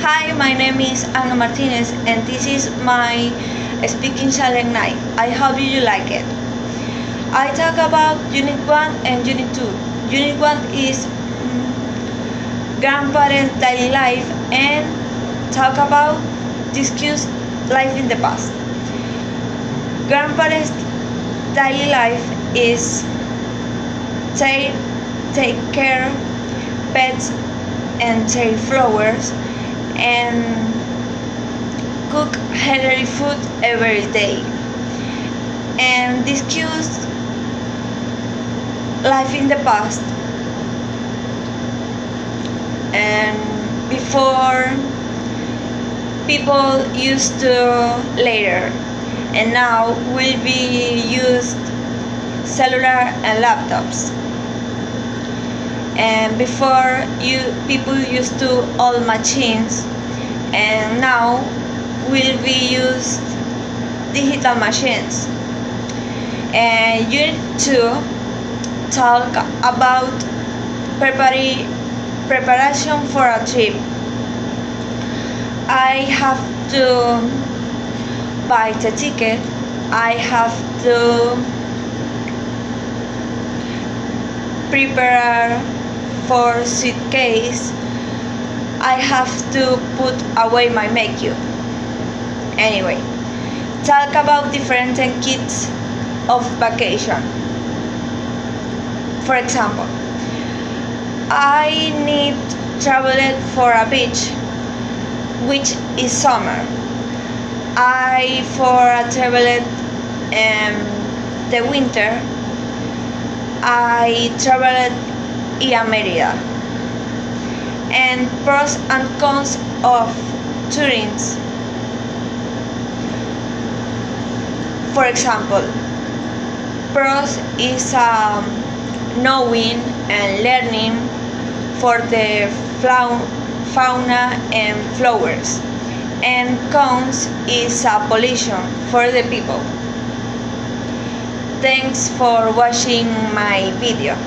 Hi, my name is Ana Martinez and this is my speaking challenge night. I hope you like it. I talk about Unit 1 and Unit 2. Unit 1 is grandparents' daily life and talk about discuss life in the past. Grandparents' daily life is take care pets and take flowers and cook healthy food every day and discuss life in the past and before people used to later and now will be used cellular and laptops and before people used to old machines and now will be used digital machines. And unit 2 talk about preparation for a trip. I have to buy the ticket, I have to prepare for suitcase, I have to put away my makeup. Anyway, talk about different kits of vacation. For example, I need travel for a beach, which is summer. I for a travel the winter. I traveled in Merida. And pros and cons of tourism. For example, pros is knowing and learning for the fauna and flowers, and cons is pollution for the people. Thanks for watching my video.